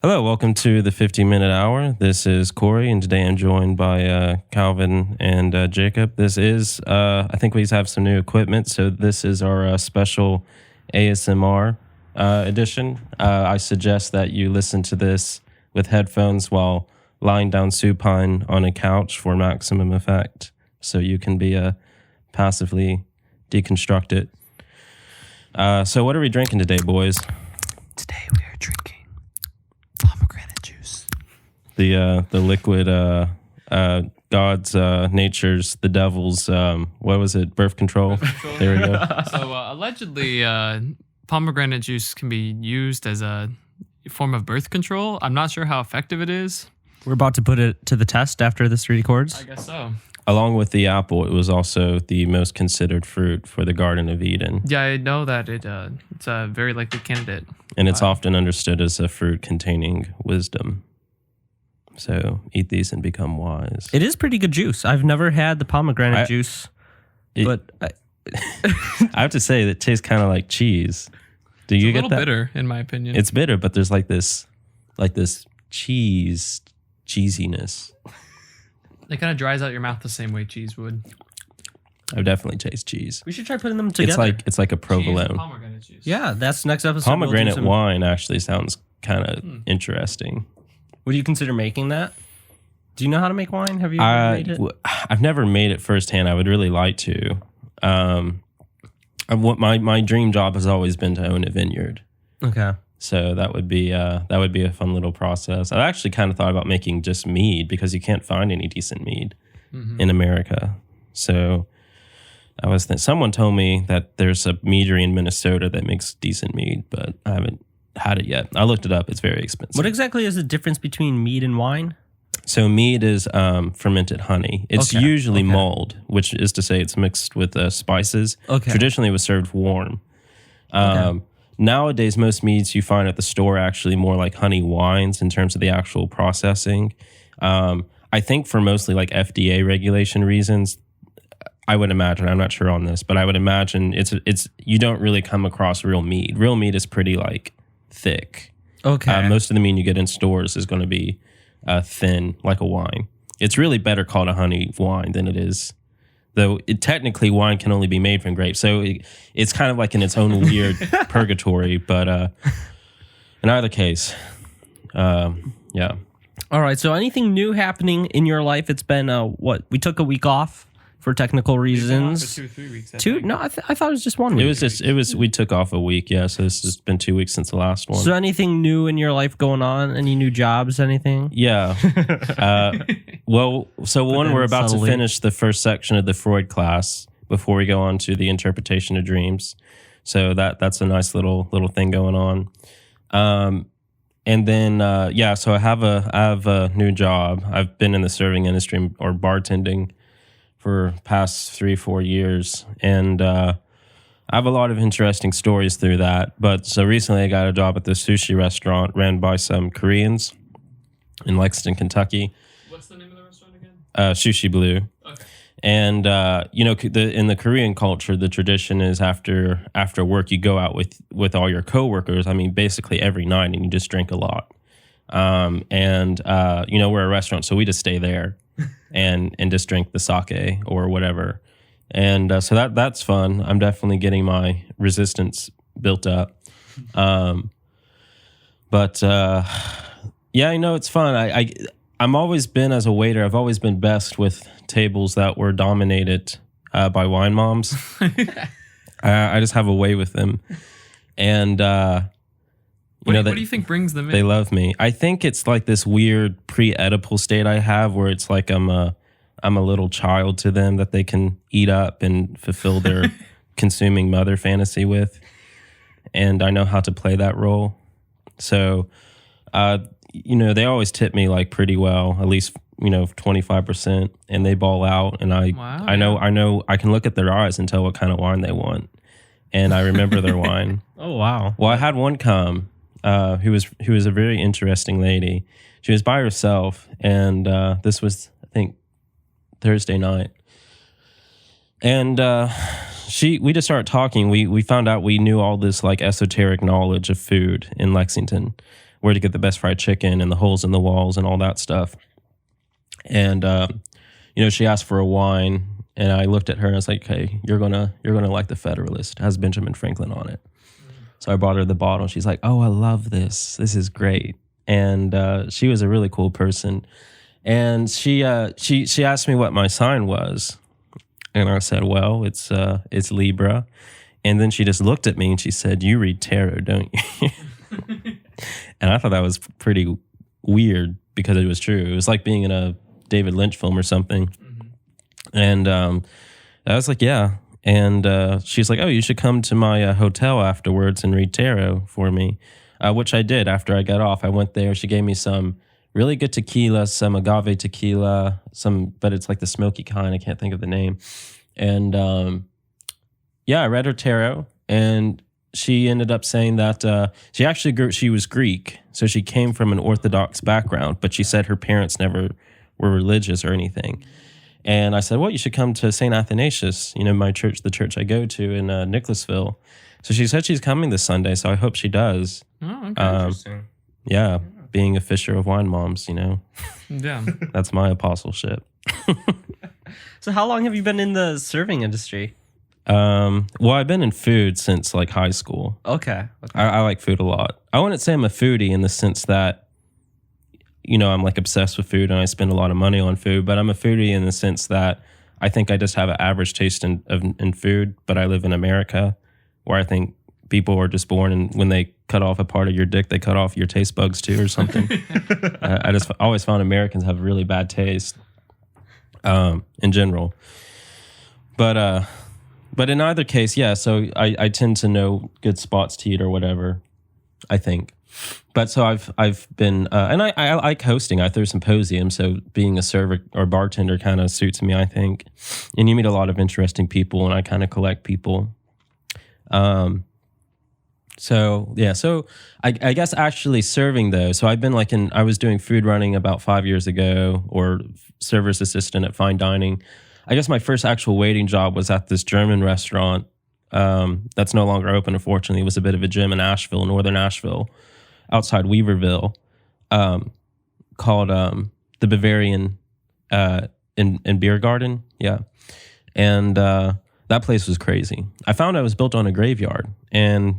Hello, welcome to the 50-minute hour. This is Corey, and today I'm joined by Calvin and Jacob. This is, I think we have some new equipment, so this is our special ASMR edition. I suggest that you listen to this with headphones while lying down supine on a couch for maximum effect, so you can be passively deconstructed. So what are we drinking today, boys? Today we are drinking pomegranate juice. The liquid, God's, nature's, the devil's, what was it? Birth control. There we go. So allegedly, pomegranate juice can be used as a form of birth control. I'm not sure how effective it is. We're about to put it to the test after this records. I guess so. Along with the apple, it was also the most considered fruit for the Garden of Eden. Yeah, I know that it's a very likely candidate. And it's often understood as a fruit containing wisdom. So eat these and become wise. It is pretty good juice. I've never had the pomegranate juice, but I have to say that it tastes kind of like cheese. Do you get that? It's a little bitter, in my opinion. It's bitter, but there's like this cheesiness. It kind of dries out your mouth the same way cheese would. I definitely taste cheese. we should try putting them together. It's like a Cheese and provolone. pomegranate juice. Yeah, that's next episode. Pomegranate We'll do some- wine actually sounds kind of interesting. Would you consider making that? Do you know how to make wine? Have you ever made it? I've never made it firsthand. I would really like to. My dream job has always been to own a vineyard. Okay. So that would be a fun little process. I actually kind of thought about making just mead because you can't find any decent mead in America. So I was someone told me that there's a meadery in Minnesota that makes decent mead, but I haven't had it yet. I looked it up. It's very expensive. What exactly is the difference between mead and wine? So mead is fermented honey. It's Okay, usually okay. mulled, which is to say it's mixed with spices. Okay. Traditionally, it was served warm. Nowadays, most meads you find at the store are actually more like honey wines in terms of the actual processing. I think for mostly like FDA regulation reasons, I would imagine, I'm not sure on this, but I would imagine it's you don't really come across real mead. Real mead is pretty like thick. Okay. Most of the mead you get in stores is going to be thin, like a wine. It's really better called a honey wine than it is. Though technically wine can only be made from grapes. So it's kind of like in its own weird purgatory. But in either case, yeah. All right. So anything new happening in your life? It's been, we took a week off for technical reasons. For 2 or 3 weeks. Two? No, I thought it was just 1 week. We took off a week. Yeah. So this has been 2 weeks since the last one. So anything new in your life going on? Any new jobs? Anything? Yeah. We're about to finish the first section of the Freud class before we go on to the interpretation of dreams. So that's a nice little thing going on. And then so I have a new job. I've been in the serving industry or bartending for past 3-4 years, and I have a lot of interesting stories through that. But so recently I got a job at this sushi restaurant ran by some Koreans in Lexington, Kentucky. What's the name of the restaurant again? Sushi Blue. Okay. And in the Korean culture, the tradition is after work you go out with all your coworkers. I mean, basically every night, and you just drink a lot. We're a restaurant, so we just stay there and just drink the sake or whatever. And so that's fun. I'm definitely getting my resistance built up. It's fun. I'm always been, as a waiter, I've always been best with tables that were dominated by wine moms. I just have a way with them. And, What do you think brings them in? they love me. I think it's like this weird pre-Oedipal state I have where it's like I'm a little child to them that they can eat up and fulfill their consuming mother fantasy with. And I know how to play that role. So, they always tip me like pretty well, at least, 25%, and they ball out. And I know I can look at their eyes and tell what kind of wine they want. And I remember their wine. Oh, wow. Well, I had one come, who was a very interesting lady. She was by herself, and this was, I think, Thursday night. And we just started talking. We found out we knew all this like esoteric knowledge of food in Lexington. where to get the best fried chicken and the holes in the walls and all that stuff. And she asked for a wine, and I looked at her and I was like, "Hey, you're gonna like the Federalist. It has Benjamin Franklin on it." So I brought her the bottle. She's like, "Oh, I love this. This is great." And she was a really cool person. And she asked me what my sign was, and I said, "Well, it's Libra." And then she just looked at me and she said, "You read tarot, don't you?" And I thought that was pretty weird because it was true. It was like being in a David Lynch film or something. And I was like, "Yeah." And she's like, "Oh, you should come to my hotel afterwards and read tarot for me," which I did after I got off. I went there. She gave me some really good tequila, some agave tequila, but it's like the smoky kind. I can't think of the name. And I read her tarot, and she ended up saying that she was Greek, so she came from an Orthodox background, but she said her parents never were religious or anything. And I said, "Well, you should come to St. Athanasius, my church, the church I go to in Nicholasville." So she said she's coming this Sunday, so I hope she does. Oh, okay. Interesting. Yeah, being a fisher of wine moms, Yeah. That's my apostleship. So how long have you been in the serving industry? Well, I've been in food since like high school. Okay. I like food a lot. I wouldn't say I'm a foodie in the sense that, I'm like obsessed with food and I spend a lot of money on food, but I'm a foodie in the sense that I think I just have an average taste in food, but I live in America where I think people are just born and when they cut off a part of your dick, they cut off your taste bugs too or something. I just always found Americans have really bad taste in general. But in either case, yeah, so I tend to know good spots to eat or whatever, I think. But so I've been, and I like hosting. I throw symposiums, so being a server or bartender kind of suits me, I think. And you meet a lot of interesting people, and I kind of collect people. So I guess actually serving though. So I've been I was doing food running about 5 years ago, or server's assistant at fine dining. I guess my first actual waiting job was at this German restaurant that's no longer open, unfortunately. It was a bit of a gym in Asheville, northern Asheville, outside Weaverville, called the Bavarian in Beer Garden. Yeah. And that place was crazy. I found out it was built on a graveyard, and,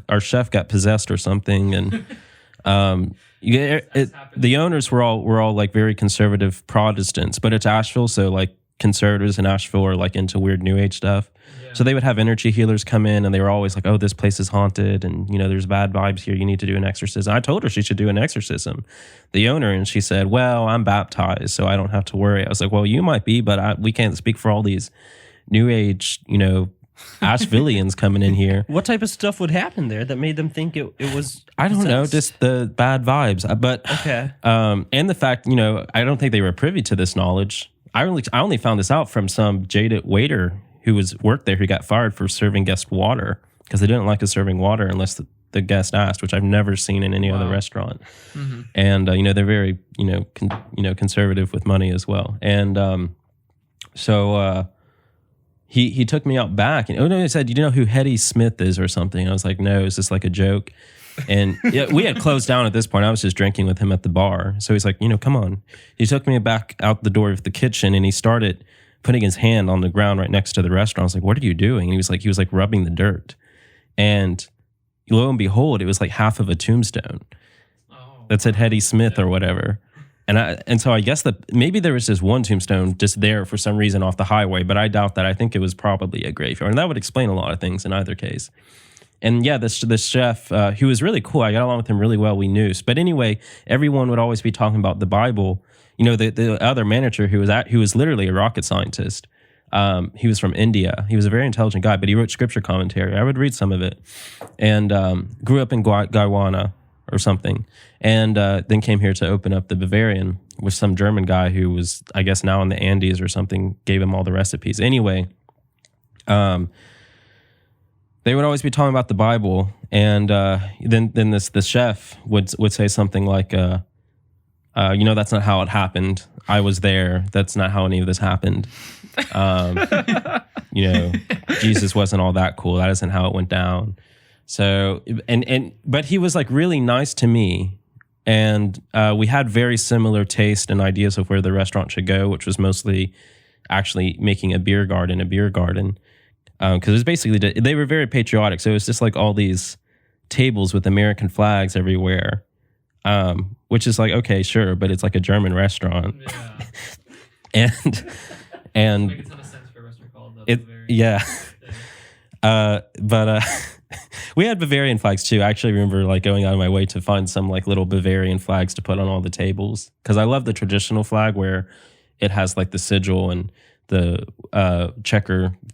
our chef got possessed or something. And the owners were all like very conservative Protestants, but it's Asheville, so like conservatives in Asheville are like into weird new age stuff. Yeah. So they would have energy healers come in, and they were always like, "Oh, this place is haunted, and there's bad vibes here. You need to do an exorcism." I told her she should do an exorcism, the owner, and she said, "Well, I'm baptized, so I don't have to worry." I was like, "Well, you might be, but we can't speak for all these new age, Ashevilleans coming in here." What type of stuff would happen there that made them think it was? I don't know, just the bad vibes. But okay, and the fact, I don't think they were privy to this knowledge. I only found this out from some jaded waiter who worked there who got fired for serving guests water because they didn't like us serving water unless the guest asked, which I've never seen in any other restaurant. Mm-hmm. And they're very conservative with money as well. And so. He took me out back, and he said, "Do you know who Hetty Smith is or something?" I was like, "No, is this like a joke?" And we had closed down at this point. I was just drinking with him at the bar. So he's like, "Come on." He took me back out the door of the kitchen, and he started putting his hand on the ground right next to the restaurant. I was like, "What are you doing?" And he was like rubbing the dirt. And lo and behold, it was like half of a tombstone that said Hetty Smith or whatever. And so I guess that maybe there was just one tombstone just there for some reason off the highway, but I doubt that. I think it was probably a graveyard, and that would explain a lot of things in either case. And yeah, this chef, who was really cool. I got along with him really well. We knew. But anyway, everyone would always be talking about the Bible. The other manager who was literally a rocket scientist. He was from India. He was a very intelligent guy, but he wrote scripture commentary. I would read some of it, and grew up in Guyana or something, and then came here to open up the Bavarian with some German guy who was, I guess, now in the Andes or something, gave him all the recipes. Anyway, they would always be talking about the Bible, and then this chef would say something like, "That's not how it happened. I was there. That's not how any of this happened. Jesus wasn't all that cool. That isn't how it went down." So, but he was like really nice to me. And we had very similar taste and ideas of where the restaurant should go, which was mostly actually making a beer garden. Because it was basically, they were very patriotic. So it was just like all these tables with American flags everywhere, which is like, okay, sure, but it's like a German restaurant. Yeah. and Makes a ton of sense for a restaurant called yeah. But we had Bavarian flags too. I actually remember like going out of my way to find some like little Bavarian flags to put on all the tables, because I love the traditional flag where it has like the sigil and the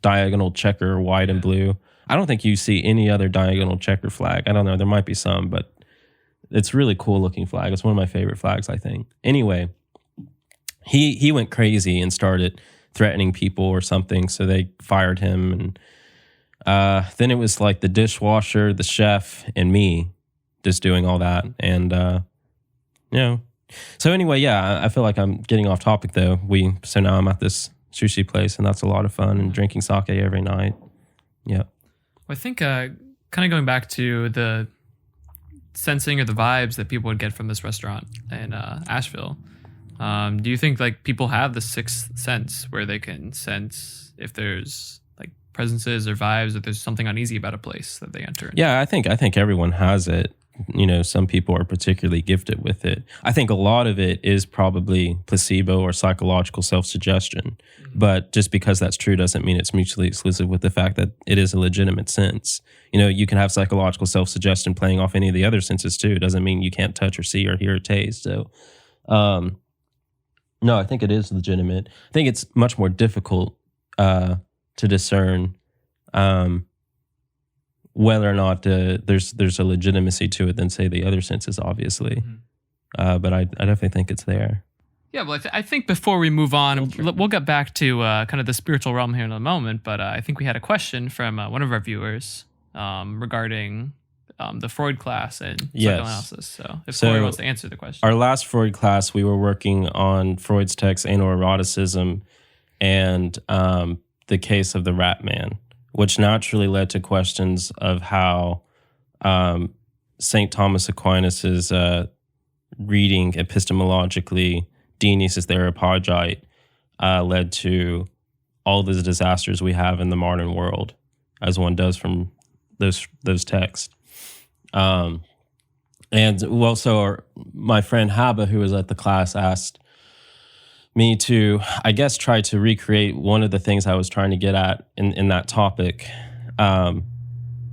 diagonal checker, white and blue. I don't think you see any other diagonal checker flag. I don't know. There might be some, but it's really cool looking flag. It's one of my favorite flags, I think. Anyway, he went crazy and started threatening people or something. So they fired him. And then it was like the dishwasher, the chef, and me just doing all that. And, so anyway, yeah, I feel like I'm getting off topic though. So now I'm at this sushi place, and that's a lot of fun, and drinking sake every night. Yeah. Well, I think kind of going back to the sensing or the vibes that people would get from this restaurant in Asheville, do you think like people have the sixth sense where they can sense if there's like presences or vibes, or there's something uneasy about a place that they enter? Yeah, I think everyone has it. Some people are particularly gifted with it. I think a lot of it is probably placebo or psychological self-suggestion. Mm-hmm. But just because that's true doesn't mean it's mutually exclusive with the fact that it is a legitimate sense. You can have psychological self-suggestion playing off any of the other senses too. It doesn't mean you can't touch or see or hear or taste. So, no, I think it is legitimate. I think it's much more difficult to discern whether or not there's a legitimacy to it than, say, the other senses, obviously. Mm-hmm. But I definitely think it's there. Yeah, well, I think before we move on, we'll get back to kind of the spiritual realm here in a moment, but I think we had a question from one of our viewers regarding the Freud class and psychoanalysis. So if Corey wants to answer the question. Our last Freud class, we were working on Freud's text, Anal Eroticism, and the case of the Rat Man, which naturally led to questions of how St. Thomas Aquinas' reading epistemologically Dionysius the Areopagite led to all the disasters we have in the modern world, as one does from those texts. So my friend Haba, who was at the class, asked me to, I guess, try to recreate one of the things I was trying to get at in that topic. And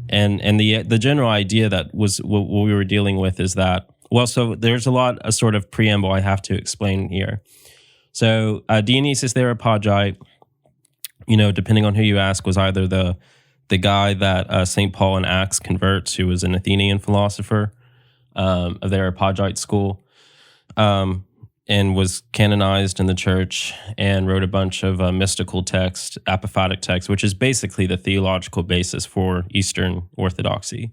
the general idea that was what we were dealing with is that, so there's a sort of preamble I have to explain here. So Dionysius the Areopagite, depending on who you ask, was either the guy that St. Paul in Acts converts, who was an Athenian philosopher of the Areopagite school, and was canonized in the church and wrote a bunch of mystical text, apophatic text, which is basically the theological basis for Eastern Orthodoxy.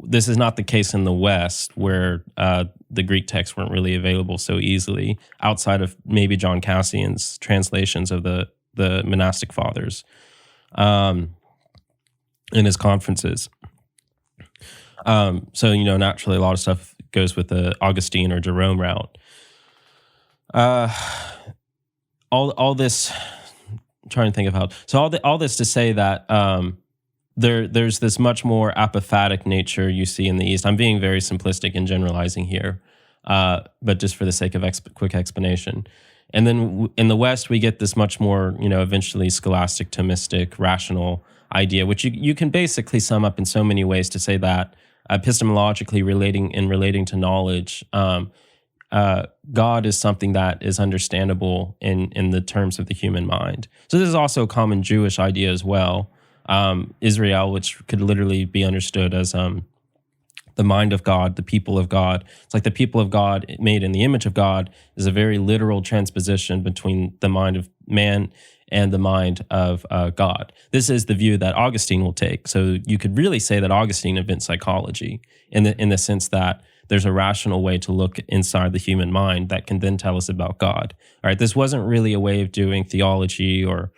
This is not the case in the West, where the Greek texts weren't really available so easily, outside of maybe John Cassian's translations of the monastic fathers in his conferences. So, naturally, a lot of stuff goes with the Augustine or Jerome route. All this, I'm trying to think of how. So all this to say that there's this much more apophatic nature you see in the East. I'm being very simplistic and generalizing here, but just for the sake of quick explanation. And then in the West, we get this much more, eventually scholastic, Thomistic, rational idea, which you can basically sum up in so many ways to say that epistemologically relating to knowledge, God is something that is understandable in the terms of the human mind. So this is also a common Jewish idea as well. Israel, which could literally be understood as the mind of God, the people of God. It's like the people of God made in the image of God is a very literal transposition between the mind of man and the mind of God. This is the view that Augustine will take. So you could really say that Augustine invents psychology in the sense that there's a rational way to look inside the human mind that can then tell us about God. All right, this wasn't really a way of doing theology or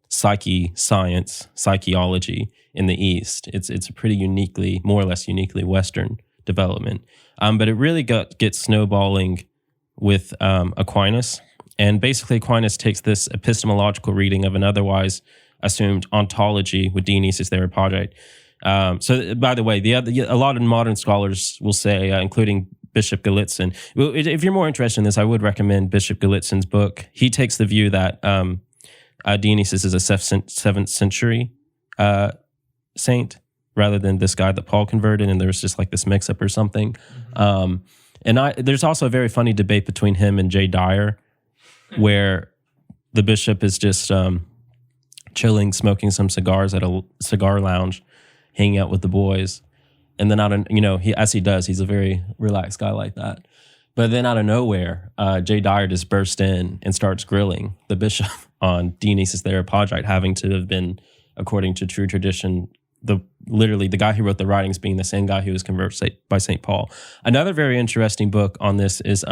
psychology in the East. It's a pretty more or less uniquely Western development. But it really gets snowballing with Aquinas. And basically Aquinas takes this epistemological reading of an otherwise assumed ontology with Dionysius the Areopagite. So by the way, a lot of modern scholars will say, including Bishop Gallitzin, if you're more interested in this, I would recommend Bishop Gallitzin's book. He takes the view that Dionysius is a 7th century saint rather than this guy that Paul converted, and there was just like this mix-up or something. There's also a very funny debate between him and Jay Dyer, where the bishop is just chilling, smoking some cigars at a cigar lounge, hanging out with the boys. And then as he does, he's a very relaxed guy like that. But then out of nowhere, Jay Dyer just bursts in and starts grilling the bishop on Dionysius the Areopagite having to have been, according to true tradition, literally the guy who wrote the writings being the same guy who was converted by St. Paul. Another very interesting book on this is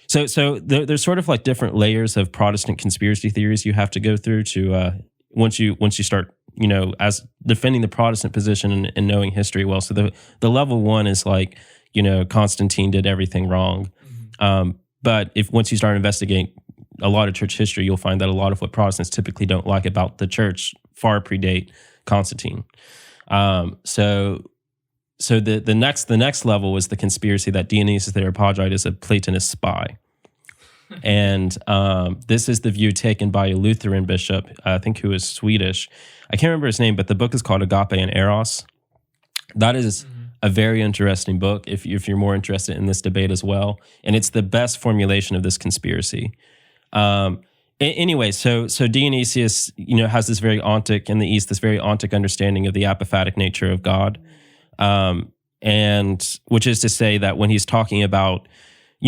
so there's sort of like different layers of Protestant conspiracy theories you have to go through to once you start as defending the Protestant position and knowing history well. So the level one is like Constantine did everything wrong, but once you start investigating a lot of church history, you'll find that a lot of what Protestants typically don't like about the church far predate Constantine. So the next level was the conspiracy that Dionysius the Areopagite is a Platonist spy. And this is the view taken by a Lutheran bishop, I think who is Swedish. I can't remember his name, but the book is called Agape and Eros. That is a very interesting book if you're more interested in this debate as well. And it's the best formulation of this conspiracy. Anyway, so Dionysius, has this very ontic in the East, this very ontic understanding of the apophatic nature of God. And which is to say that when he's talking about,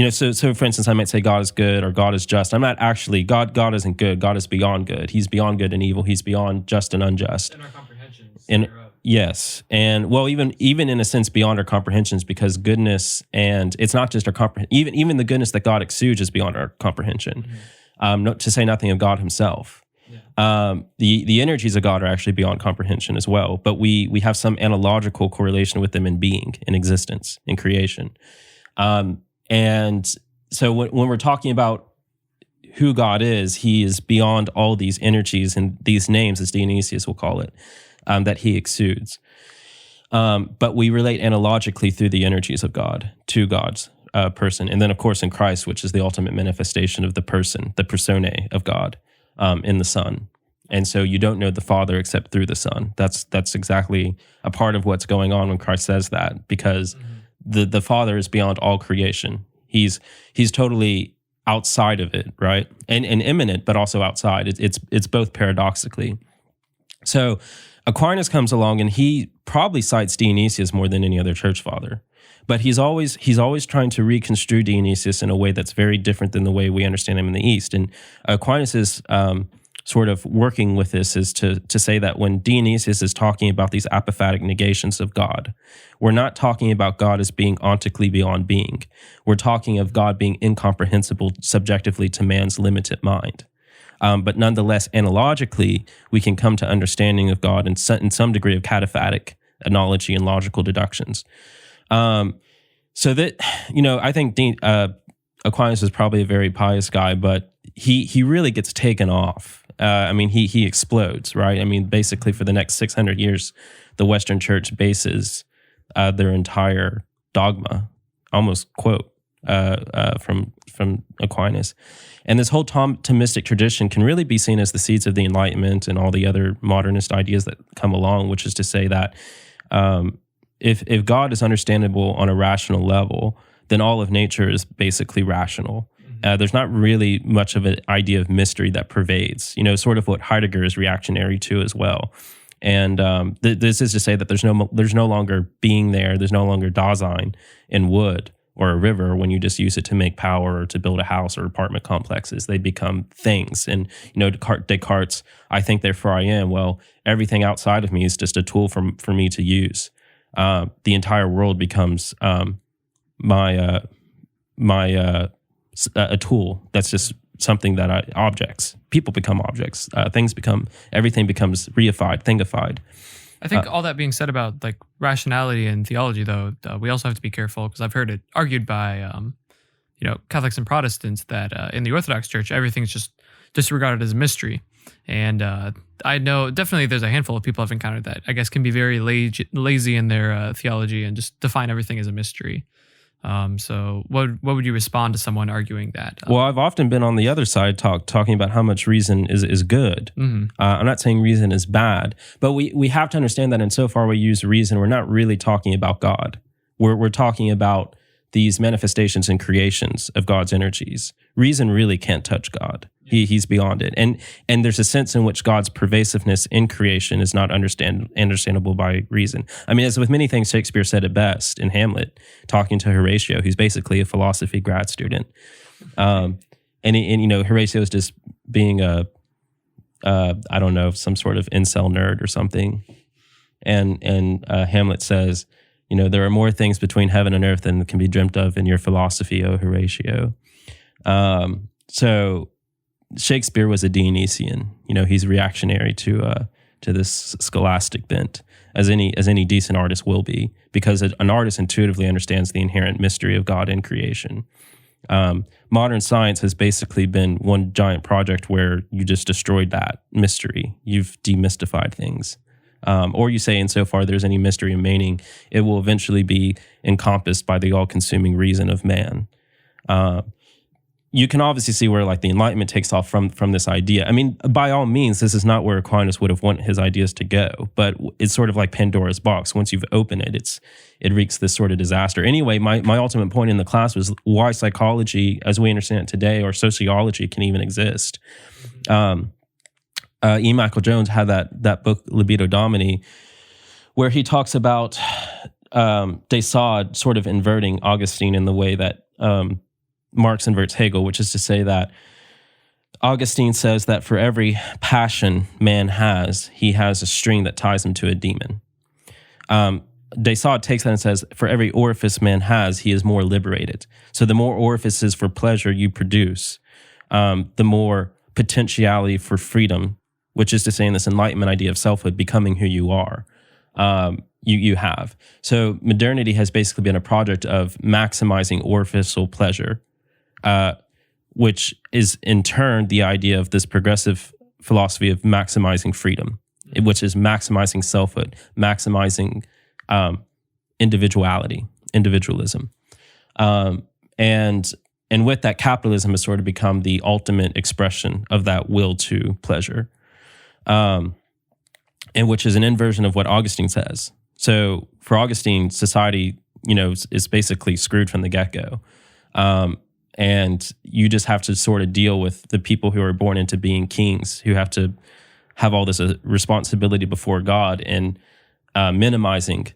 so for instance, I might say God is good or God is just. I'm not actually, God isn't good. God is beyond good. He's beyond good and evil. He's beyond just and unjust. In our comprehensions. Yes. And well, even in a sense beyond our comprehensions, because goodness, and it's not just our comprehension, even the goodness that God exudes is beyond our comprehension. To say nothing of God himself. Yeah. The energies of God are actually beyond comprehension as well, but we have some analogical correlation with them in being, in existence, in creation. And so when we're talking about who God is, he is beyond all these energies and these names, as Dionysius will call it, that he exudes. But we relate analogically through the energies of God to God's person. And then, of course, in Christ, which is the ultimate manifestation of the person, the personae of God in the Son. And so you don't know the Father except through the Son. That's exactly a part of what's going on when Christ says that, because the Father is beyond all creation. He's totally outside of it, right? And immanent, but also outside. It's both paradoxically. So Aquinas comes along and he probably cites Dionysius more than any other church father. But he's always trying to reconstrue Dionysius in a way that's very different than the way we understand him in the East. And Aquinas is sort of working with this is to say that when Dionysius is talking about these apophatic negations of God, we're not talking about God as being ontically beyond being. We're talking of God being incomprehensible subjectively to man's limited mind. But nonetheless, analogically, we can come to understanding of God in some degree of cataphatic analogy and logical deductions. So that, I think Aquinas is probably a very pious guy, but he really gets taken off. He explodes, right? Basically for the next 600 years, the Western Church bases their entire dogma, almost quote, from Aquinas. And this whole Thomistic tradition can really be seen as the seeds of the Enlightenment and all the other modernist ideas that come along, which is to say that if God is understandable on a rational level, then all of nature is basically rational. There's not really much of an idea of mystery that pervades, sort of what Heidegger is reactionary to as well. And this is to say that there's no longer being there, there's no longer Dasein in wood or a river when you just use it to make power or to build a house or apartment complexes. They become things. And, Descartes, I think therefore I am. Well, everything outside of me is just a tool for me to use. The entire world becomes a tool that's just something that objects, people become objects, everything becomes reified, thingified. I think all that being said about like rationality and theology, though, we also have to be careful because I've heard it argued by, Catholics and Protestants that in the Orthodox Church, everything's just disregarded as a mystery. And I know definitely there's a handful of people I've encountered that I guess can be very lazy in their theology and just define everything as a mystery. So what would you respond to someone arguing that? Well, I've often been on the other side talking about how much reason is good. Mm-hmm. I'm not saying reason is bad, but we have to understand that insofar we use reason, we're not really talking about God. We're talking about these manifestations and creations of God's energies. Reason really can't touch God. He's beyond it. And there's a sense in which God's pervasiveness in creation is not understandable by reason. I mean, as with many things, Shakespeare said it best in Hamlet, talking to Horatio, who's basically a philosophy grad student. And Horatio is just being some sort of incel nerd or something. And Hamlet says, there are more things between heaven and earth than can be dreamt of in your philosophy, O Horatio. So Shakespeare was a Dionysian. He's reactionary to this scholastic bent, as any decent artist will be, because an artist intuitively understands the inherent mystery of God in creation. Modern science has basically been one giant project where you just destroyed that mystery. You've demystified things. Or you say, insofar there's any mystery remaining, it will eventually be encompassed by the all-consuming reason of man. You can obviously see where like the Enlightenment takes off from this idea. I mean, by all means, this is not where Aquinas would have wanted his ideas to go, but it's sort of like Pandora's box. Once you've opened it, it wreaks this sort of disaster. Anyway, my ultimate point in the class was why psychology, as we understand it today, or sociology can even exist. E. Michael Jones had that book, Libido Domini, where he talks about de Sade sort of inverting Augustine in the way that Marx inverts Hegel, which is to say that Augustine says that for every passion man has, he has a string that ties him to a demon. De Sade takes that and says, for every orifice man has, he is more liberated. So the more orifices for pleasure you produce, the more potentiality for freedom, which is to say in this Enlightenment idea of selfhood, becoming who you are, you have. So modernity has basically been a project of maximizing orificial pleasure, which is in turn the idea of this progressive philosophy of maximizing freedom, which is maximizing selfhood, maximizing individualism. And with that, capitalism has sort of become the ultimate expression of that will to pleasure, and which is an inversion of what Augustine says. So for Augustine, society, is basically screwed from the get-go. And you just have to sort of deal with the people who are born into being kings, who have to have all this responsibility before God and minimizing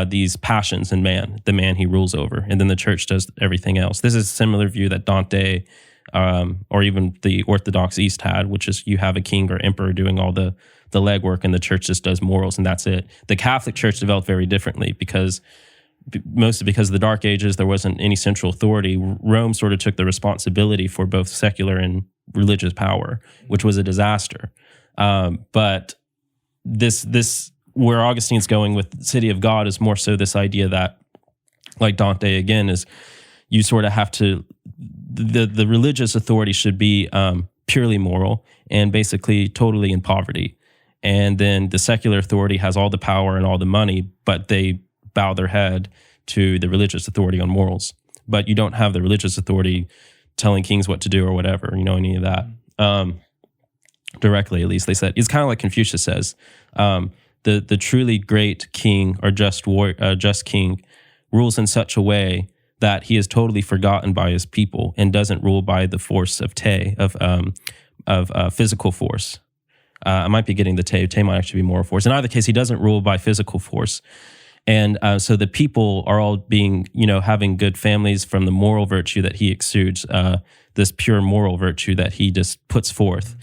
these passions in man, the man he rules over. And then the church does everything else. This is a similar view that Dante or even the Orthodox East had, which is you have a king or emperor doing all the legwork and the church just does morals and that's it. The Catholic Church developed very differently mostly because of the Dark Ages, there wasn't any central authority. Rome sort of took the responsibility for both secular and religious power, which was a disaster. But this where Augustine's going with the City of God is more so this idea that, like Dante again, is you sort of have to, the religious authority should be purely moral and basically totally in poverty. And then the secular authority has all the power and all the money, but they bow their head to the religious authority on morals. But you don't have the religious authority telling kings what to do or whatever, any of that. Directly, at least, they said. It's kind of like Confucius says, the truly great king or just king rules in such a way that he is totally forgotten by his people and doesn't rule by the force of physical force. I might be getting the te. Te might actually be moral force. In either case, he doesn't rule by physical force. And so the people are all being, having good families from the moral virtue that he exudes, this pure moral virtue that he just puts forth.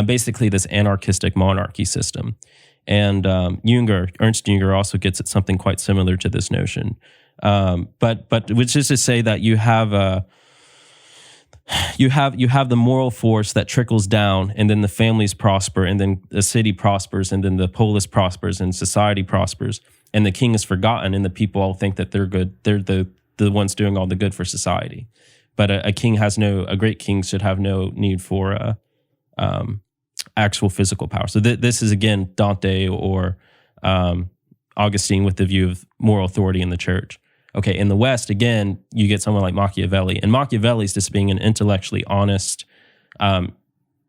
Basically, this anarchistic monarchy system. And Ernst Jünger also gets at something quite similar to this notion. But which is to say that you have you have the moral force that trickles down, and then the families prosper, and then the city prospers, and then the polis prospers, and society prospers, and the king is forgotten, and the people all think that they're good. They're the ones doing all the good for society. But a great king should have no need for actual physical power. So this is again Dante or Augustine with the view of moral authority in the church. Okay, in the West, again, you get someone like Machiavelli. And Machiavelli's just being an intellectually honest,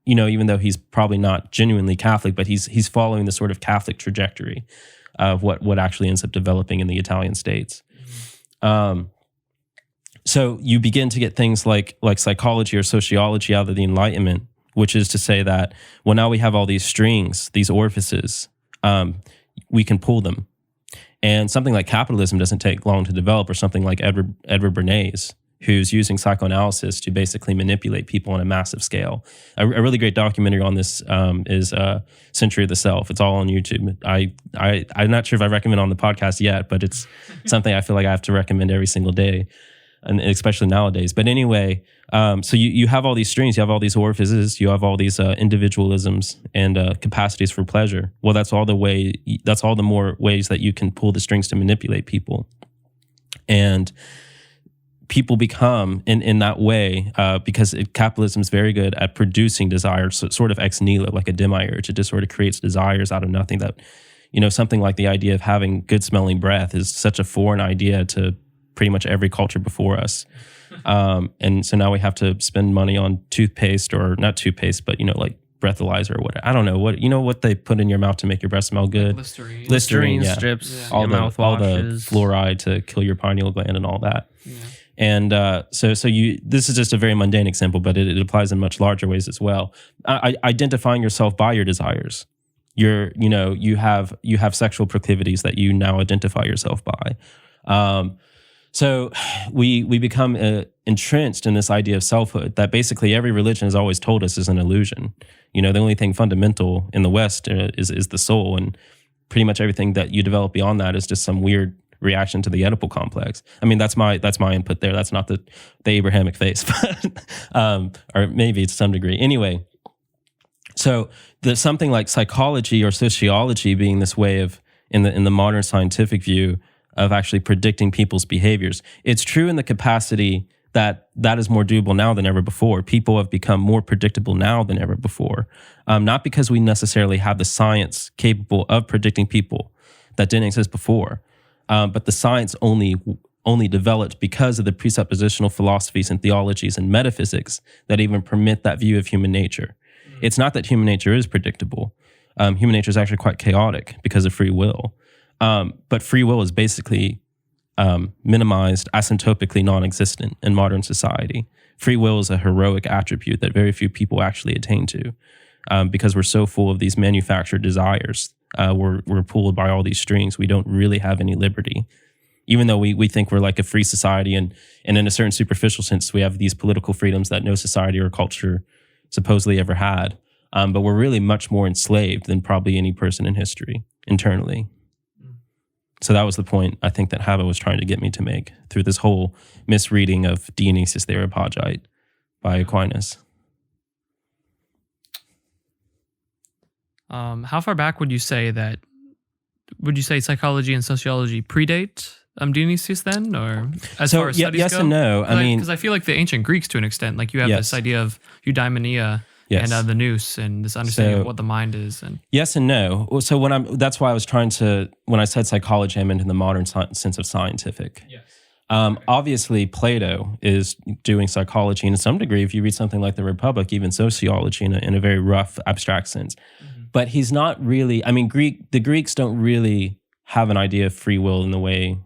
even though he's probably not genuinely Catholic, but he's following the sort of Catholic trajectory of what actually ends up developing in the Italian states. So you begin to get things like psychology or sociology out of the Enlightenment, which is to say that, well, now we have all these strings, these orifices, we can pull them. And something like capitalism doesn't take long to develop, or something like Edward Bernays, who's using psychoanalysis to basically manipulate people on a massive scale. A really great documentary on this is Century of the Self. It's all on YouTube. I'm not sure if I recommend it on the podcast yet, but it's something I feel like I have to recommend every single day, and especially nowadays. But anyway, so you have all these strings, you have all these orifices, you have all these individualisms and capacities for pleasure. Well, that's all the more ways that you can pull the strings to manipulate people. And people become, in that way, because capitalism is very good at producing desires, so sort of ex nihilo, like a demiurge. It just sort of creates desires out of nothing that, something like the idea of having good smelling breath is such a foreign idea to pretty much every culture before us. And so now we have to spend money on toothpaste, or not toothpaste, but, like breathalyzer or whatever. I don't know what they put in your mouth to make your breath smell good. Like Listerine, yeah. strips, all the mouthwashes, fluoride to kill your pineal gland and all that. Yeah. And so this is just a very mundane example, but it applies in much larger ways as well. Identifying yourself by your desires. You have sexual proclivities that you now identify yourself by. So we become entrenched in this idea of selfhood that basically every religion has always told us is an illusion. The only thing fundamental in the West is the soul, and pretty much everything that you develop beyond that is just some weird reaction to the Oedipal complex. I mean, that's my input there. That's not the Abrahamic faith, but, or maybe to some degree. Anyway, so there's something like psychology or sociology being this way of, in the modern scientific view, of actually predicting people's behaviors. It's true in the capacity that is more doable now than ever before. People have become more predictable now than ever before. Not because we necessarily have the science capable of predicting people that didn't exist before, but the science only developed because of the presuppositional philosophies and theologies and metaphysics that even permit that view of human nature. It's not that human nature is predictable. Human nature is actually quite chaotic because of free will. But free will is basically minimized, asymptotically non-existent in modern society. Free will is a heroic attribute that very few people actually attain to, because we're so full of these manufactured desires. We're pulled by all these strings. We don't really have any liberty, even though we think we're like a free society, and in a certain superficial sense, we have these political freedoms that no society or culture supposedly ever had. But we're really much more enslaved than probably any person in history internally. So that was the point I think that Hava was trying to get me to make through this whole misreading of Dionysius the Areopagite by Aquinas. How far back would you say psychology and sociology predate Dionysius then, or as far as studies yes go? And no. Because I feel like the ancient Greeks, to an extent, like you have this idea of eudaimonia. Yes. And the nous, and this understanding of what the mind is. And yes and no. So that's why I was trying to, when I said psychology, I meant in the modern sense of scientific. Yes. Obviously, Plato is doing psychology, and to some degree, if you read something like the Republic, even sociology in a very rough, abstract sense. Mm-hmm. But he's not really, the Greeks don't really have an idea of free will in the way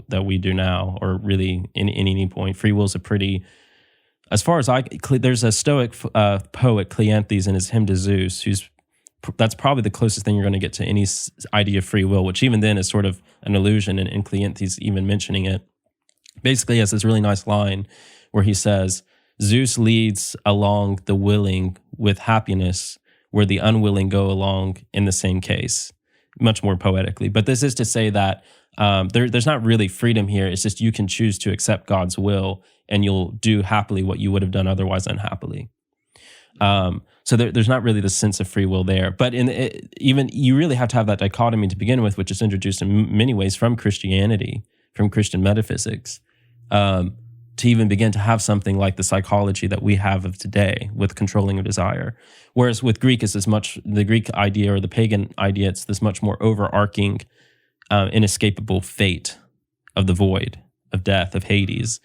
that we do now, or really in any point. Free will is a pretty... As far as there's a Stoic poet, Cleanthes, in his hymn to Zeus, that's probably the closest thing you're going to get to any idea of free will, which even then is sort of an illusion, and Cleanthes even mentioning it. Basically, he has this really nice line where he says, Zeus leads along the willing with happiness, where the unwilling go along in the same case, much more poetically. But this is to say that There's not really freedom here. It's just you can choose to accept God's will, and you'll do happily what you would have done otherwise unhappily. So there's not really the sense of free will there. But even you really have to have that dichotomy to begin with, which is introduced in many ways from Christianity, from Christian metaphysics, to even begin to have something like the psychology that we have of today with controlling of desire. Whereas with Greek, it's as much the Greek idea or the pagan idea, it's this much more overarching, inescapable fate of the void, of death, of Hades,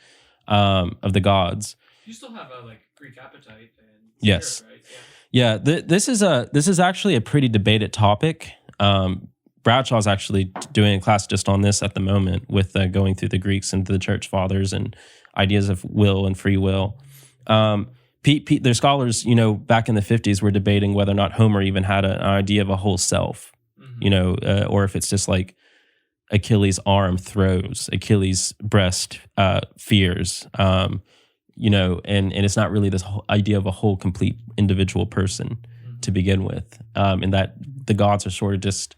of the gods. You still have a Greek appetite and yes, spirit, right? Yeah. This is actually a pretty debated topic. Bradshaw's actually doing a class just on this at the moment, with going through the Greeks and the church fathers and ideas of will and free will. Their scholars, back in the 50s, were debating whether or not Homer even had an idea of a whole self, or if it's just like Achilles' arm throws, Achilles' breast fears, and it's not really this whole idea of a whole complete individual person to begin with, and that the gods are sort of just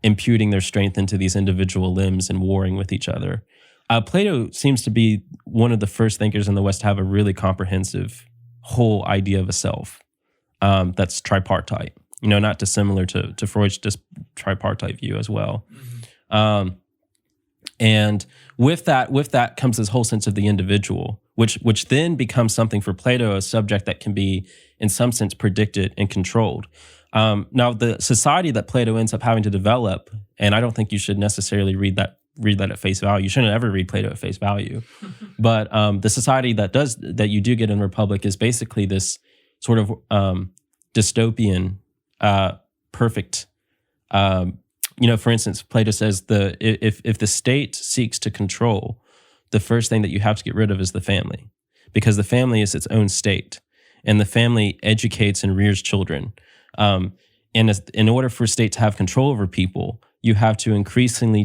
imputing their strength into these individual limbs and warring with each other. Plato seems to be one of the first thinkers in the West to have a really comprehensive whole idea of a self that's tripartite, not dissimilar to Freud's just tripartite view as well. And with that comes this whole sense of the individual, which then becomes something for Plato, a subject that can be in some sense predicted and controlled. Now, the society that Plato ends up having to develop, and I don't think you should necessarily read that at face value. You shouldn't ever read Plato at face value. But the society that you do get in Republic is basically this sort of dystopian, perfect. For instance, Plato says if the state seeks to control, the first thing that you have to get rid of is the family, because the family is its own state, and the family educates and rears children. And in order for a state to have control over people, you have to increasingly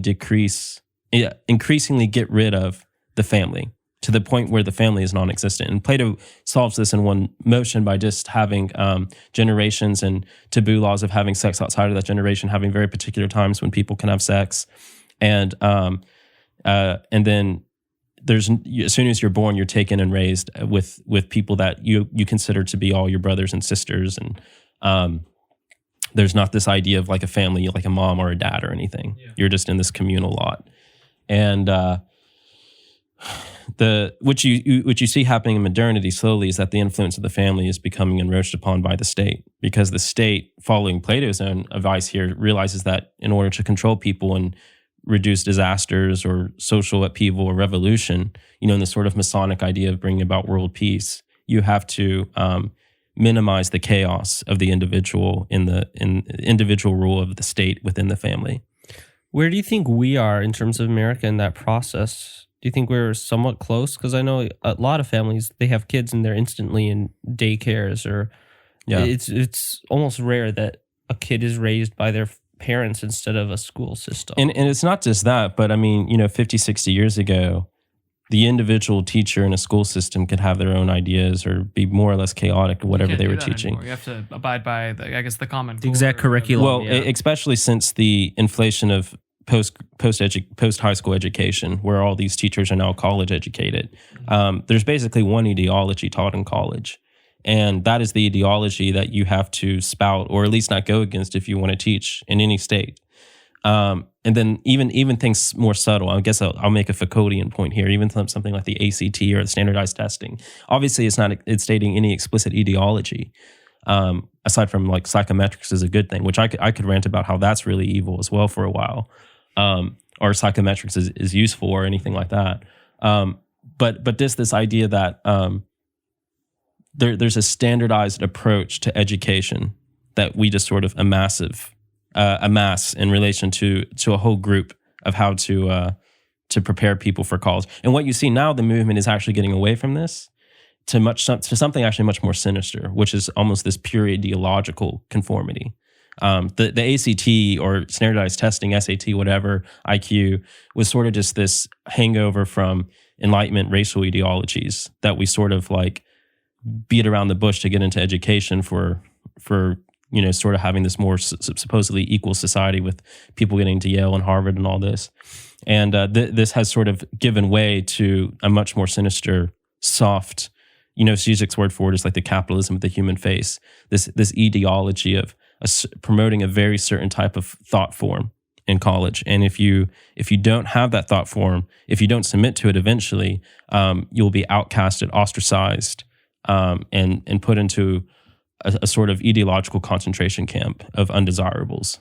get rid of the family to the point where the family is non-existent. And Plato solves this in one motion by just having generations and taboo laws of having sex outside of that generation, having very particular times when people can have sex, and then as soon as you're born, you're taken and raised with people that you consider to be all your brothers and sisters, and there's not this idea of like a family, like a mom or a dad or anything. Yeah. You're just in this communal lot. And what you see happening in modernity slowly is that the influence of the family is becoming encroached upon by the state, because the state, following Plato's own advice here, realizes that in order to control people and reduce disasters or social upheaval or revolution, in the sort of Masonic idea of bringing about world peace, you have to minimize the chaos of the individual in individual rule of the state within the family. Where do you think we are in terms of America in that process? Do you think we're somewhat close? Because I know a lot of families, they have kids and they're instantly in daycares, or it's almost rare that a kid is raised by their parents instead of a school system. And it's not just that, but 50, 60 years ago, the individual teacher in a school system could have their own ideas or be more or less chaotic, whatever they were teaching. Anymore. You have to abide by, the common the exact curriculum. Well, especially since the inflation of post high school education, where all these teachers are now college educated. There's basically one ideology taught in college, and that is the ideology that you have to spout, or at least not go against, if you want to teach in any state. And then even things more subtle, I guess I'll make a Foucauldian point here, even something like the ACT or the standardized testing. Obviously, it's stating any explicit ideology, aside from like psychometrics is a good thing, which I could rant about how that's really evil as well for a while, or psychometrics is useful or anything like that. But this idea that there's a standardized approach to education that we just sort of amass in relation to a whole group of how to prepare people for college. And what you see now, the movement is actually getting away from this to something actually much more sinister, which is almost this pure ideological conformity. The ACT or standardized testing, SAT, whatever, IQ, was sort of just this hangover from Enlightenment racial ideologies that we sort of like beat around the bush to get into education for sort of having this more supposedly equal society with people getting to Yale and Harvard and all this. And this has sort of given way to a much more sinister, soft, Zizek's word for it is like the capitalism of the human face, this ideology of promoting a very certain type of thought form in college. And if you don't have that thought form, if you don't submit to it eventually, you'll be outcasted, ostracized, and put into a sort of ideological concentration camp of undesirables.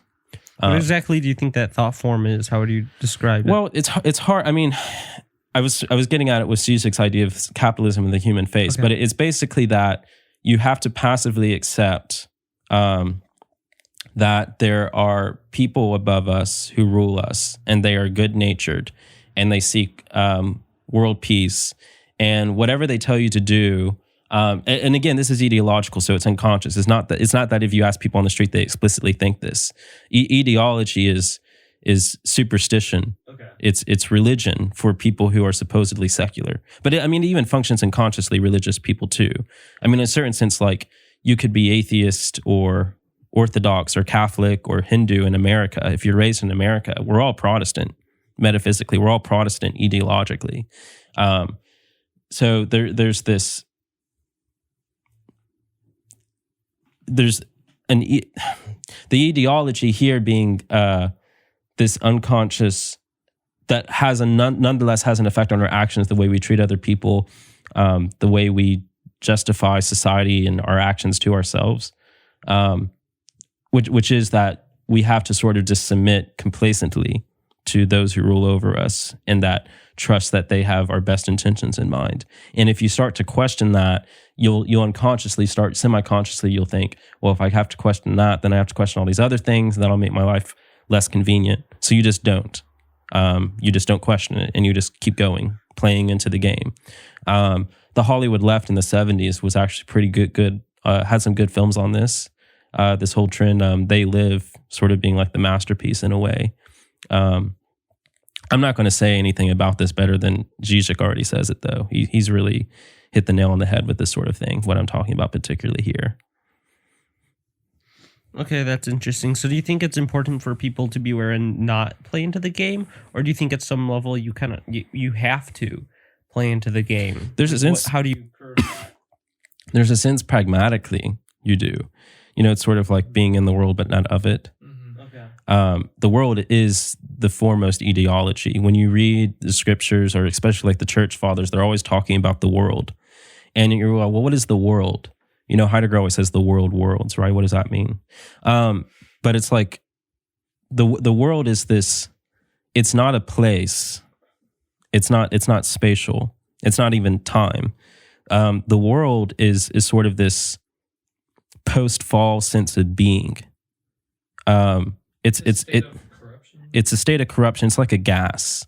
What exactly do you think that thought form is? How would you describe it? Well, it's hard. I mean, I was getting at it with Zizek's idea of capitalism in the human face, but it's basically that you have to passively accept that there are people above us who rule us, and they are good-natured, and they seek world peace, and whatever they tell you to do. And again, this is ideological, so it's unconscious. It's not that if you ask people on the street, they explicitly think this. Ideology is superstition. Okay. It's religion for people who are supposedly secular. But it even functions in consciously religious people too. In a certain sense, like you could be atheist or Orthodox or Catholic or Hindu in America. If you're raised in America, we're all Protestant metaphysically. We're all Protestant ideologically. So there's this. There's the ideology here being this unconscious that has nonetheless has an effect on our actions, the way we treat other people, the way we justify society and our actions to ourselves, which is that we have to sort of just submit complacently to those who rule over us, and that trust that they have our best intentions in mind. And if you start to question that, you'll unconsciously start, semi-consciously, you'll think, well, if I have to question that, then I have to question all these other things, and that'll make my life less convenient. So you just don't. You just don't question it, and you just keep going, playing into the game. The Hollywood left in the 70s was actually pretty good, had some good films on this. This whole trend, They Live, sort of being like the masterpiece in a way. I'm not going to say anything about this better than Zizek already says it, though. He's really hit the nail on the head with this sort of thing, what I'm talking about particularly here. Okay, that's interesting. So do you think it's important for people to be aware and not play into the game? Or do you think at some level you you have to play into the game? There's a sense... How do you curve that? There's a sense pragmatically you do. It's sort of like being in the world but not of it. The world is the foremost ideology. When you read the scriptures, or especially like the church fathers, they're always talking about the world. And you're like, well, what is the world? Heidegger always says the worlds, right? What does that mean? But it's like the world is this, it's not a place. It's not spatial. It's not even time. The world is sort of this post-fall sense of being. It's a state of corruption. It's like a gas.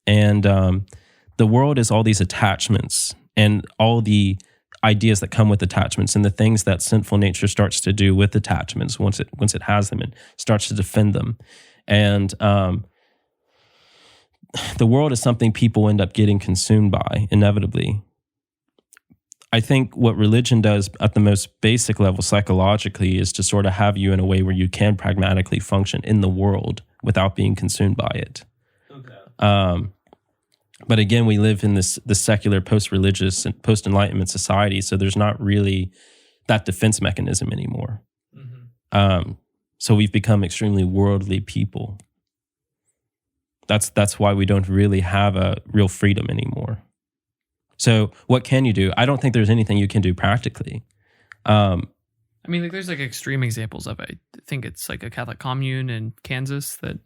And the world is all these attachments and all the ideas that come with attachments, and the things that sinful nature starts to do with attachments once it has them, and starts to defend them. And the world is something people end up getting consumed by, inevitably. I think what religion does at the most basic level psychologically is to sort of have you in a way where you can pragmatically function in the world without being consumed by it. Okay. But again, we live in this secular, post-religious, and post-enlightenment society, so there's not really that defense mechanism anymore. Mm-hmm. So we've become extremely worldly people. That's why we don't really have a real freedom anymore. So what can you do? I don't think there's anything you can do practically. There's like extreme examples of it. I think it's like a Catholic commune in Kansas that.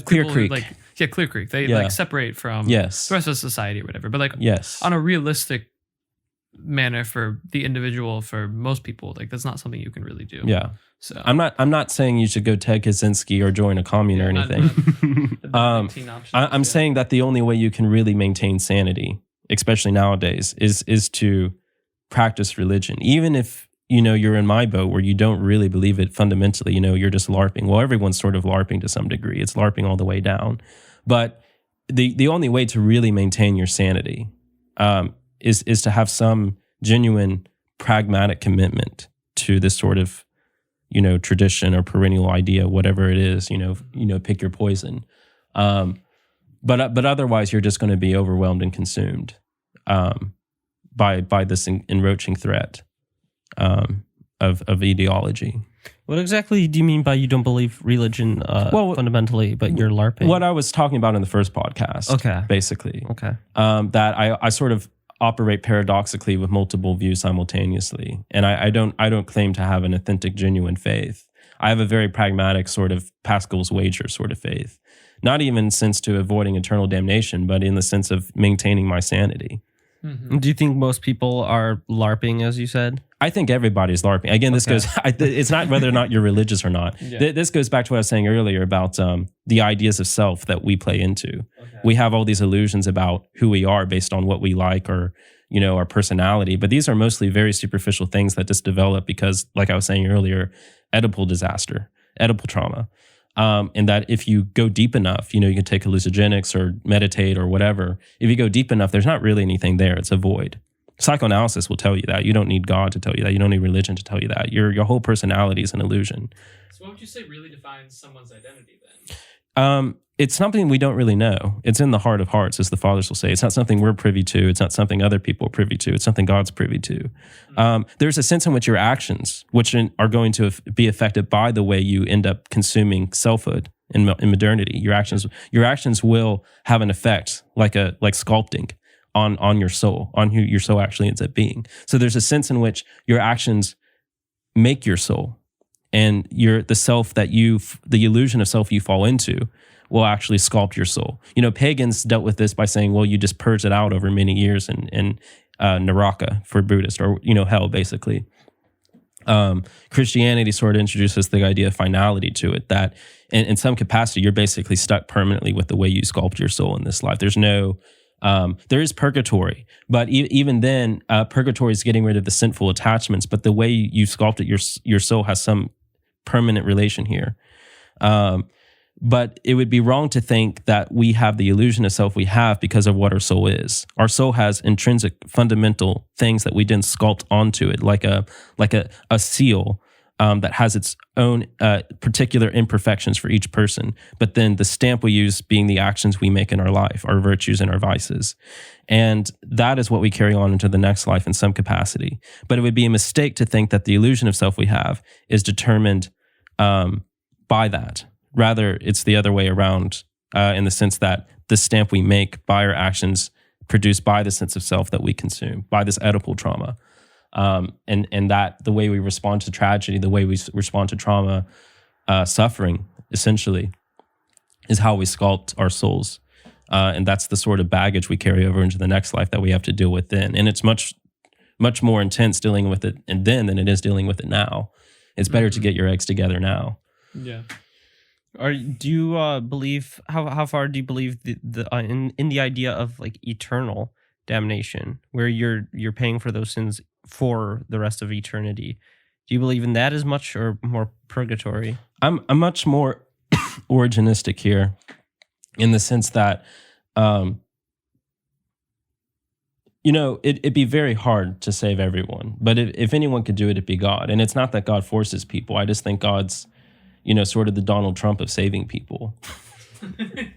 Clear Creek. Clear Creek. They separate from the rest of society or whatever. But on a realistic manner for the individual, for most people, that's not something you can really do. Yeah. So I'm not saying you should go Ted Kaczynski or join a commune or anything. I'm saying that the only way you can really maintain sanity, especially nowadays, is to practice religion. Even if you're in my boat where you don't really believe it fundamentally, you're just LARPing. Well, everyone's sort of LARPing to some degree. It's LARPing all the way down. But the only way to really maintain your sanity is to have some genuine pragmatic commitment to this sort of tradition or perennial idea, whatever it is, pick your poison. But otherwise, you're just going to be overwhelmed and consumed by this encroaching threat of ideology. What exactly do you mean by you don't believe religion fundamentally, but you're LARPing? What I was talking about in the first podcast, basically. Okay. That I sort of operate paradoxically with multiple views simultaneously. And I don't claim to have an authentic, genuine faith. I have a very pragmatic sort of Pascal's wager sort of faith. Not even in the sense to avoiding eternal damnation, but in the sense of maintaining my sanity. Mm-hmm. Do you think most people are LARPing, as you said? I think everybody's LARPing. Again, this goes, it's not whether or not you're religious or not. Yeah. This goes back to what I was saying earlier about the ideas of self that we play into. Okay. We have all these illusions about who we are based on what we like or, our personality. But these are mostly very superficial things that just develop because, like I was saying earlier, Oedipal disaster, Oedipal trauma. And that if you go deep enough, you can take hallucinogenics or meditate or whatever. If you go deep enough, there's not really anything there. It's a void. Psychoanalysis will tell you that. You don't need God to tell you that. You don't need religion to tell you that. Your whole personality is an illusion. So what would you say really defines someone's identity then? It's something we don't really know. It's in the heart of hearts, as the fathers will say. It's not something we're privy to. It's not something other people are privy to. It's something God's privy to. There's a sense in which your actions, which are going to be affected by the way you end up consuming selfhood in modernity, your actions will have an effect, like sculpting on your soul, on who your soul actually ends up being. So there's a sense in which your actions make your soul, and the illusion of self you fall into will actually sculpt your soul. Pagans dealt with this by saying, well, you just purge it out over many years in Naraka for Buddhist, or, hell, basically. Christianity sort of introduces the idea of finality to it, that in some capacity, you're basically stuck permanently with the way you sculpt your soul in this life. There is purgatory, but even then, purgatory is getting rid of the sinful attachments, but the way you sculpted your soul has some permanent relation here. But it would be wrong to think that we have the illusion of self we have because of what our soul is. Our soul has intrinsic, fundamental things that we didn't sculpt onto it, like a seal that has its own particular imperfections for each person. But then the stamp we use being the actions we make in our life, our virtues and our vices. And that is what we carry on into the next life in some capacity. But it would be a mistake to think that the illusion of self we have is determined by that. Rather, it's the other way around in the sense that the stamp we make by our actions produced by the sense of self that we consume, by this Oedipal trauma. And that the way we respond to tragedy, the way we respond to trauma, suffering, essentially, is how we sculpt our souls. And that's the sort of baggage we carry over into the next life that we have to deal with then. And it's much, much more intense dealing with it and then than it is dealing with it now. It's better to get your eggs together now. Yeah. Do you believe, how far do you believe in the idea of like eternal damnation, where you're paying for those sins for the rest of eternity? Do you believe in that as much, or more purgatory? I'm much more originistic here, in the sense that it'd be very hard to save everyone, but if anyone could do it, it'd be God. And it's not that God forces people. I just think God's sort of the Donald Trump of saving people. I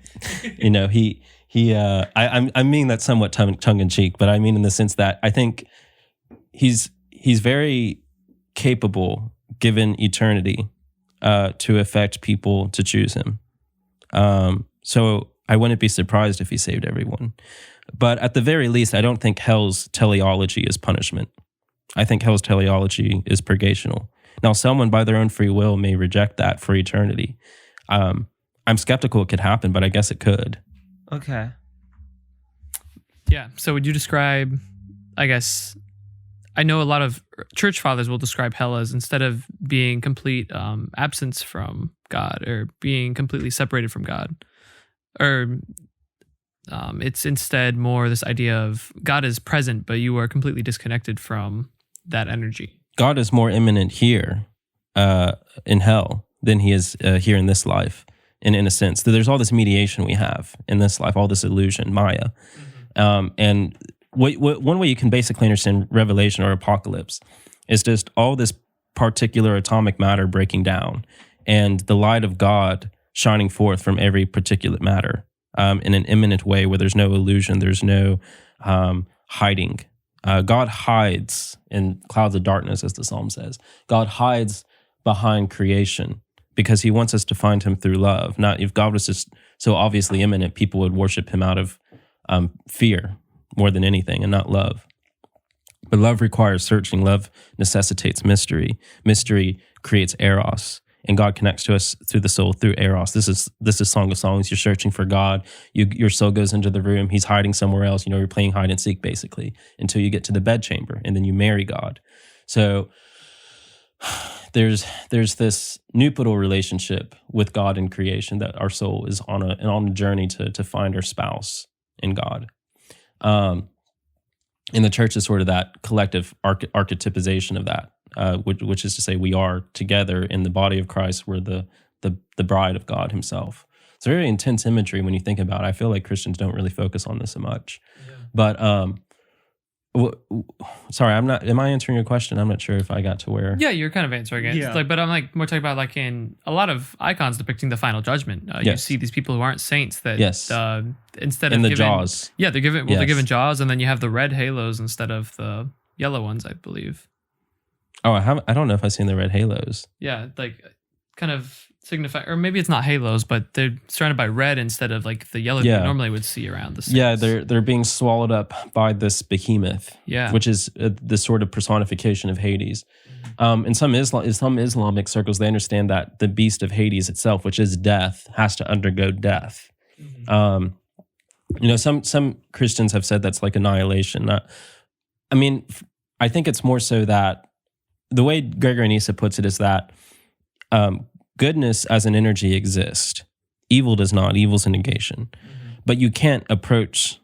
mean that somewhat tongue in cheek, but I mean in the sense that I think he's very capable, given eternity, to affect people to choose him. So I wouldn't be surprised if he saved everyone. But at the very least, I don't think hell's teleology is punishment. I think hell's teleology is purgational. Now, someone by their own free will may reject that for eternity. I'm skeptical it could happen, but I guess it could. Okay. Yeah. So would you describe, I guess, I know a lot of church fathers will describe hell as, instead of being complete absence from God or being completely separated from God, or it's instead more this idea of God is present, but you are completely disconnected from that energy. God is more immanent here in hell than he is here in this life, in a sense. So there's all this mediation we have in this life, all this illusion, Maya. Mm-hmm. And one way you can basically understand Revelation or Apocalypse is just all this particular atomic matter breaking down and the light of God shining forth from every particulate matter in an imminent way where there's no illusion, there's no hiding. God hides in clouds of darkness, as the psalm says. God hides behind creation because he wants us to find him through love. Not if God was just so obviously imminent, people would worship him out of fear more than anything and not love. But love requires searching. Love necessitates mystery. Mystery creates eros. And God connects to us through the soul, through eros. This is Song of Songs. You're searching for God. Your soul goes into the room. He's hiding somewhere else. You're playing hide and seek, basically, until you get to the bedchamber, and then you marry God. So there's this nuptial relationship with God in creation that our soul is on a journey to find our spouse in God. And the church is sort of that collective archetypization of that. Which is to say, we are together in the body of Christ. We're the bride of God himself. It's a very intense imagery when you think about it. I feel like Christians don't really focus on this so much. Yeah. But sorry, am I answering your question? I'm not sure if I got to where. Yeah, you're kind of answering it. Yeah. But I'm more talking about like in a lot of icons depicting the final judgment. Yes. You see these people who aren't saints that instead of in the giving, jaws. Yeah, they're given jaws, and then you have the red halos instead of the yellow ones, I believe. Oh, I don't know if I've seen the red halos. Yeah, like kind of signify, or maybe it's not halos, but they're surrounded by red instead of like the yellow that you normally would see around the saints. Yeah, they're being swallowed up by this behemoth, which is the sort of personification of Hades. In some Islamic circles, they understand that the beast of Hades itself, which is death, has to undergo death. Some Christians have said that's like annihilation. I think it's more so that the way Gregory Nyssa puts it is that goodness as an energy exists. Evil does not. Evil's a negation. But you can't approach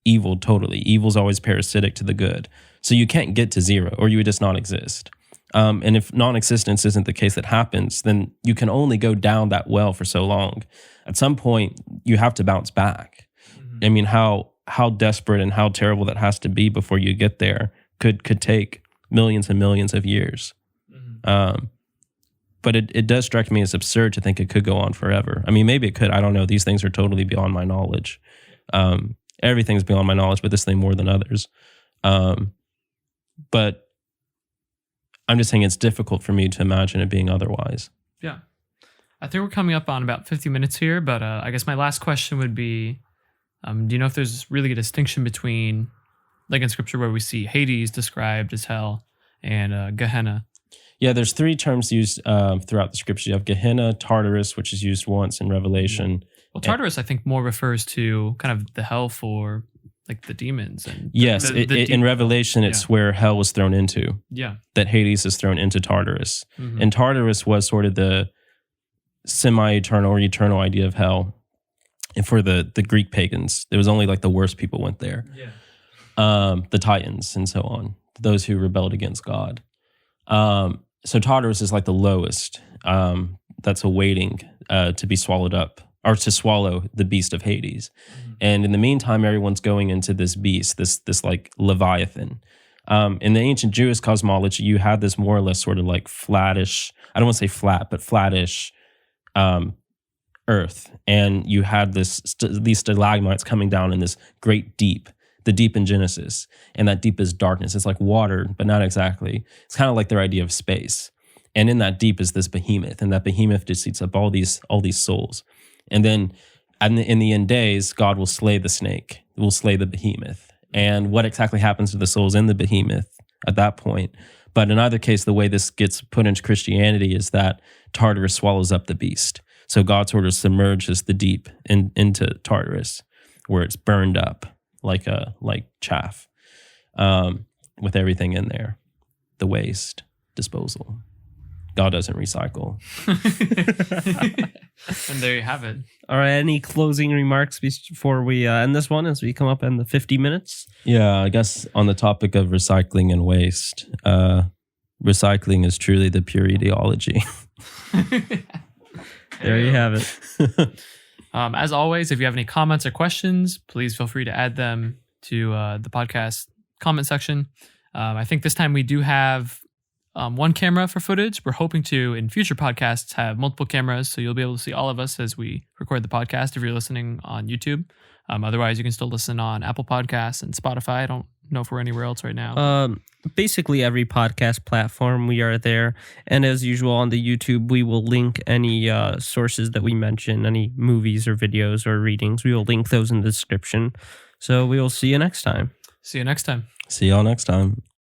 evil totally. Evil's always parasitic to the good. So you can't get to zero, or you would just not exist. And if non-existence isn't the case that happens, then you can only go down that well for so long. At some point, you have to bounce back. I mean, how desperate and how terrible that has to be before you get there could take millions and millions of years. But it does strike me as absurd to think it could go on forever. I mean, maybe it could. I don't know. These things are totally beyond my knowledge. Everything's beyond my knowledge, but this thing more than others. But I'm just saying it's difficult for me to imagine it being otherwise. Yeah. I think we're coming up on about 50 minutes here, but I guess my last question would be, do you know if there's really a distinction between, like in scripture where we see Hades described as hell and Gehenna? Yeah, there's three terms used throughout the scripture. You have Gehenna, Tartarus, which is used once in Revelation. Well, Tartarus, I think, more refers to kind of the hell for like the demons. And in Revelation, it's where hell was thrown into. Yeah. That Hades is thrown into Tartarus. And Tartarus was sort of the semi-eternal or eternal idea of hell. And for the Greek pagans, it was only like the worst people went there. Yeah. The Titans and so on, those who rebelled against God. So Tartarus is like the lowest that's awaiting to be swallowed up, or to swallow the beast of Hades. And in the meantime, everyone's going into this beast, this like Leviathan. In the ancient Jewish cosmology, you had this more or less sort of like flattish, I don't want to say flat, but flattish earth. And you had these stalagmites coming down in this great deep, the deep in Genesis. And that deep is darkness. It's like water, but not exactly. It's kind of like their idea of space. And in that deep is this behemoth. And that behemoth just eats up all these souls. And then in the end days, God will slay the snake, will slay the behemoth. And what exactly happens to the souls in the behemoth at that point? But in either case, the way this gets put into Christianity is that Tartarus swallows up the beast. So God sort of submerges the deep into Tartarus, where it's burned up like chaff, with everything in there, the waste, disposal. God doesn't recycle. And there you have it. All right, any closing remarks before we end this one as we come up in the 50 minutes? Yeah, I guess on the topic of recycling and waste, recycling is truly the pure ideology. There you have it. As always, if you have any comments or questions, please feel free to add them to the podcast comment section. I think this time we do have one camera for footage. We're hoping to, in future podcasts, have multiple cameras, so you'll be able to see all of us as we record the podcast if you're listening on YouTube. Otherwise, you can still listen on Apple Podcasts and Spotify. I don't know if we're anywhere else right now. Basically, every podcast platform, we are there. And as usual, on the YouTube, we will link any sources that we mention, any movies or videos or readings. We will link those in the description. So we will see you next time. See you next time. See y'all next time.